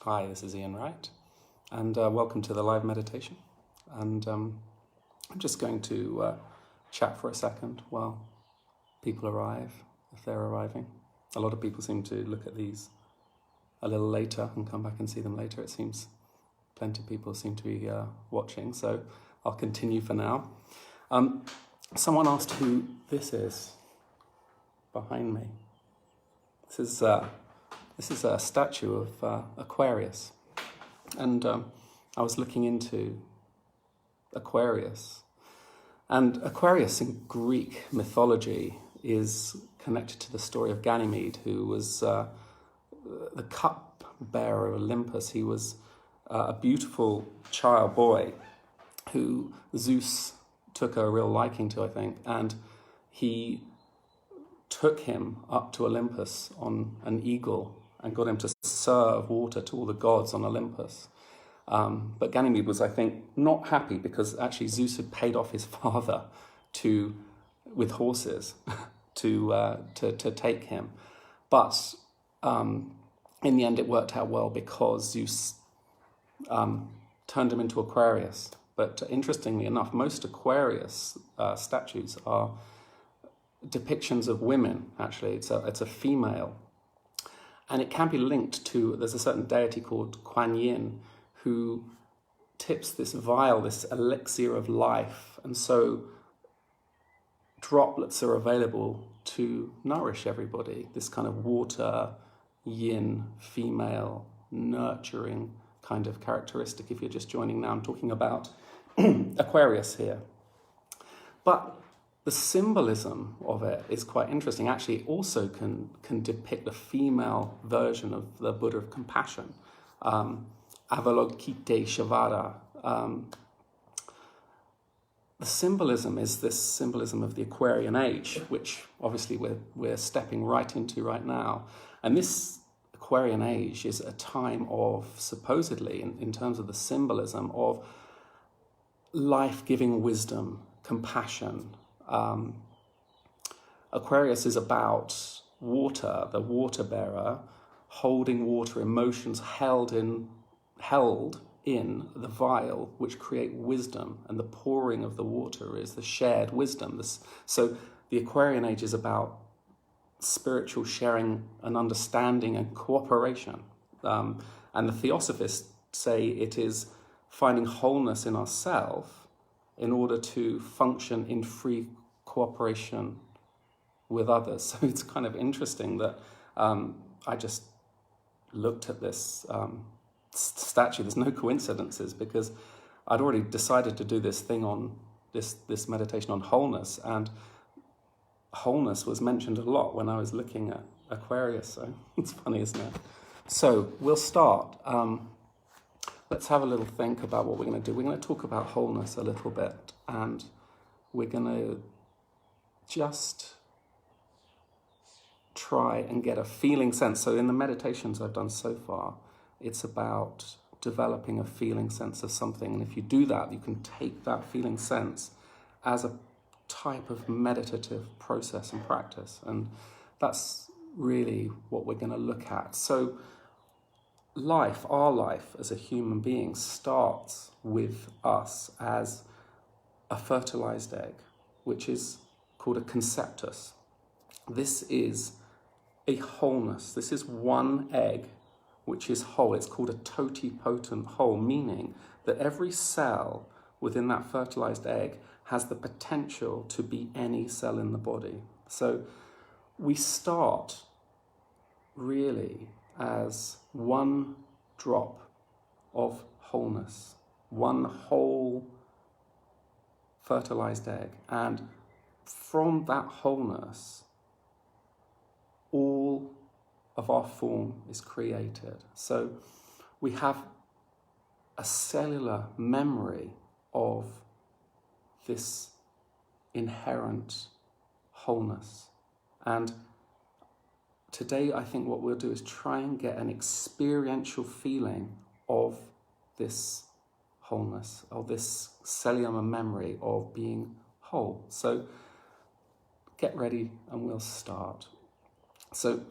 Hi, this is Ian Wright, and welcome to the live meditation. And I'm just going to chat for a second while people arrive, if they're arriving. A lot of people seem to look at these a little later and come back and see them later. It seems plenty of people seem to be watching, so I'll continue for now. Someone asked who this is behind me. This is a statue of Aquarius, and I was looking into Aquarius, and Aquarius in Greek mythology is connected to the story of Ganymede, who was the cup-bearer of Olympus. He was a beautiful child boy who Zeus took a real liking to, I think, and he took him up to Olympus on an eagle and got him to serve water to all the gods on Olympus. But Ganymede was, I think, not happy because actually Zeus had paid off his father with horses to take him. But in the end, it worked out well because Zeus turned him into Aquarius. But interestingly enough, most Aquarius statues are depictions of women. Actually, it's a female, and it can be linked to, there's a certain deity called Kuan Yin who tips this vial, this elixir of life, and so droplets are available to nourish everybody. This kind of water, yin, female, nurturing kind of characteristic. If you're just joining now, I'm talking about Aquarius here. But the symbolism of it is quite interesting. Actually, it also can depict a female version of the Buddha of compassion, Avalokiteshvara. The symbolism is this symbolism of the Aquarian age, which obviously we're stepping right into right now. And this Aquarian age is a time of, supposedly, in terms of the symbolism, of life-giving wisdom, compassion. Aquarius is about water, the water bearer, holding water, emotions held in the vial, which create wisdom, and the pouring of the water is the shared wisdom. So the Aquarian age is about spiritual sharing and understanding and cooperation. And the Theosophists say it is finding wholeness in ourselves in order to function in free cooperation with others. So it's kind of interesting that I just looked at this statue. There's no coincidences, because I'd already decided to do this thing on this meditation on wholeness, and wholeness was mentioned a lot when I was looking at Aquarius, so it's funny, isn't it? So we'll start. Let's have a little think about what we're going to do. We're going to talk about wholeness a little bit, and we're going to just try and get a feeling sense. So in the meditations I've done so far, it's about developing a feeling sense of something. And if you do that, you can take that feeling sense as a type of meditative process and practice. And that's really what we're going to look at. So our life as a human being starts with us as a fertilized egg, which is called a conceptus. This is a wholeness. This is one egg which is whole. It's called a totipotent whole, meaning that every cell within that fertilized egg has the potential to be any cell in the body. So we start really as one drop of wholeness, one whole fertilized egg. And from that wholeness, all of our form is created. So we have a cellular memory of this inherent wholeness. And today, I think what we'll do is try and get an experiential feeling of this wholeness, of this cellular memory of being whole. So get ready and we'll start. So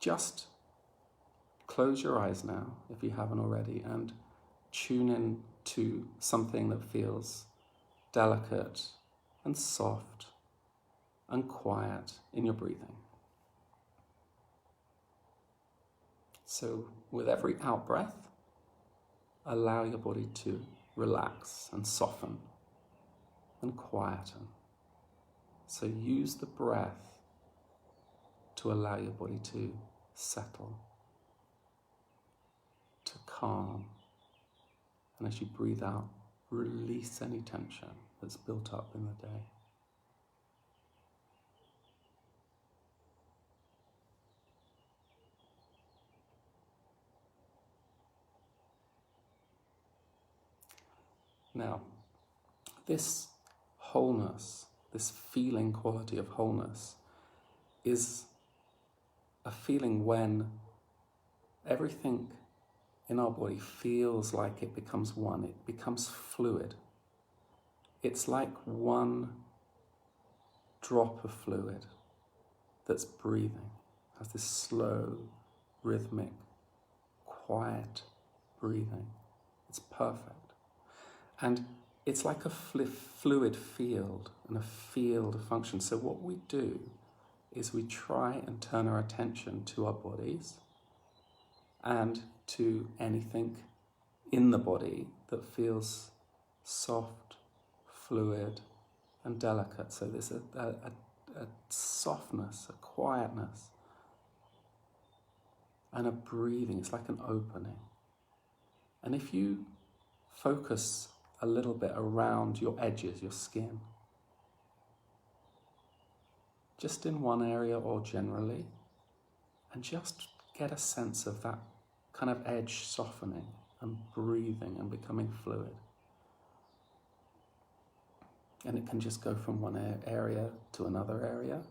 just close your eyes now, if you haven't already, and tune in to something that feels delicate and soft and quiet in your breathing. So with every out-breath, allow your body to relax and soften and quieten. So use the breath to allow your body to settle, to calm. And as you breathe out, release any tension that's built up in the day. Now, this wholeness, this feeling quality of wholeness, is a feeling when everything in our body feels like it becomes one, it becomes fluid. It's like one drop of fluid that's breathing, has this slow, rhythmic, quiet breathing. It's perfect. And it's like a fluid field and a field of function. So what we do is we try and turn our attention to our bodies and to anything in the body that feels soft, fluid, and delicate. So there's a softness, a quietness, and a breathing. It's like an opening. And if you focus a little bit around your edges, your skin, just in one area or generally, and just get a sense of that kind of edge softening and breathing and becoming fluid. And it can just go from one area to another area.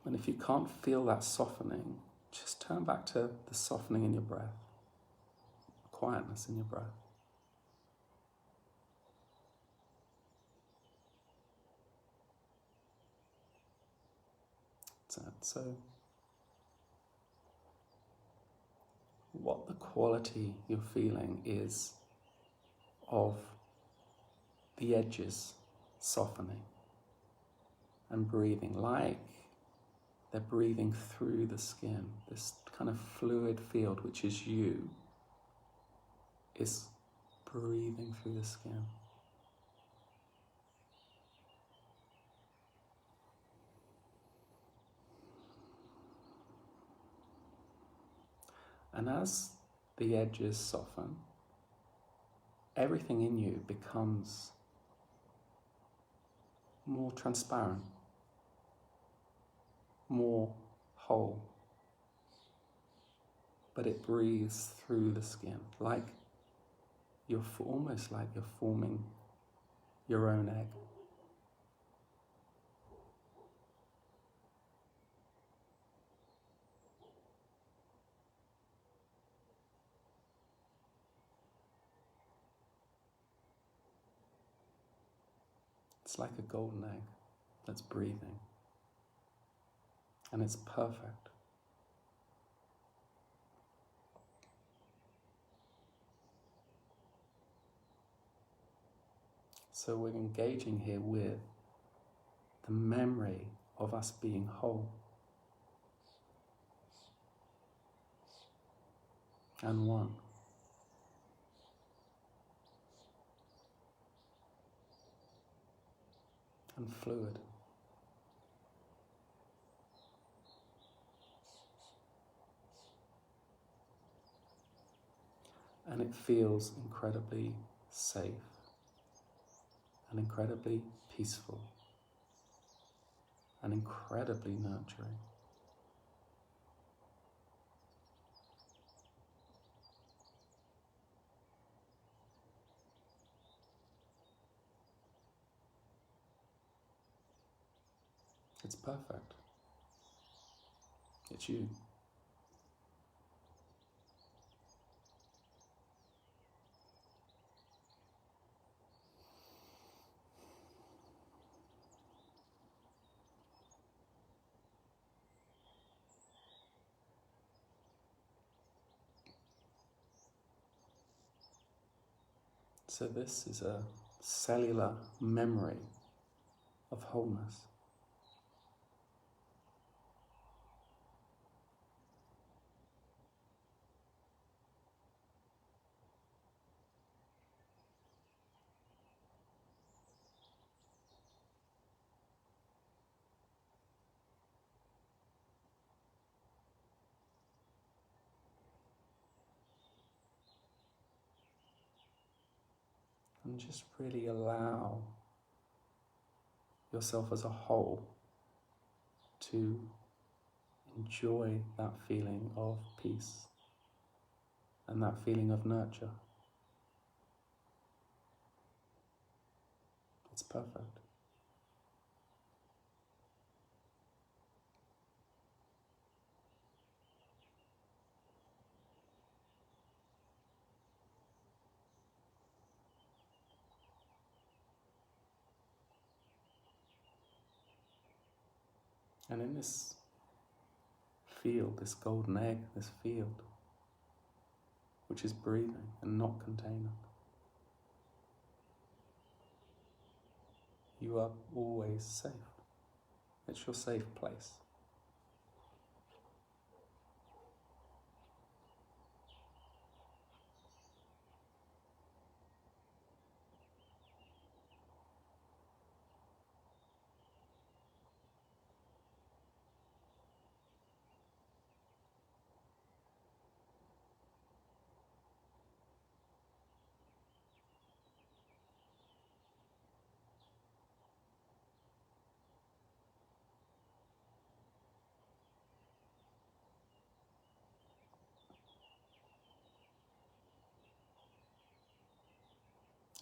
And if you can't feel that softening, just turn back to the softening in your breath, quietness in your breath. So what the quality you're feeling is of the edges softening and breathing, like they're breathing through the skin. This kind of fluid field, which is you, is breathing through the skin. And as the edges soften, everything in you becomes more transparent, more whole. But it breathes through the skin, like almost like you're forming your own egg. It's like a golden egg that's breathing, and it's perfect. So we're engaging here with the memory of us being whole and one. And fluid. And it feels incredibly safe and incredibly peaceful and incredibly nurturing. It's perfect. It's you. So this is a cellular memory of wholeness. And just really allow yourself as a whole to enjoy that feeling of peace and that feeling of nurture. It's perfect. And in this field, this golden egg, this field, which is breathing and not containment, you are always safe. It's your safe place.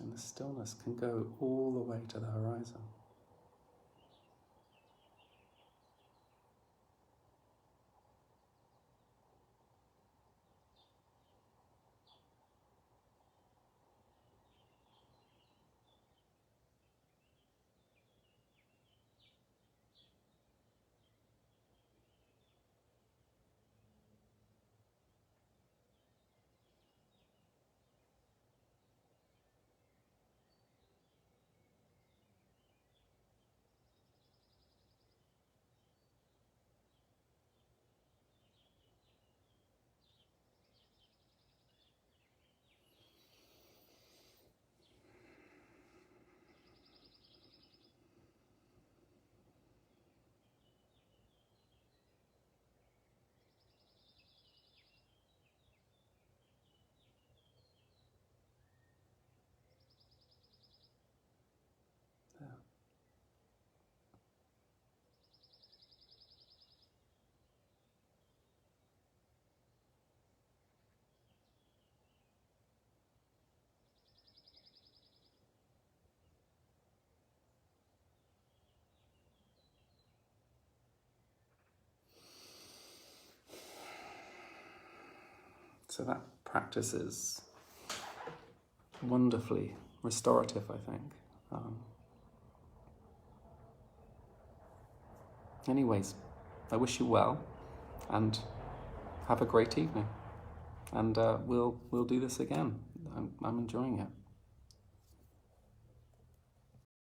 And the stillness can go all the way to the horizon. So that practice is wonderfully restorative, I think. Anyways, I wish you well and have a great evening. And we'll do this again. I'm enjoying it.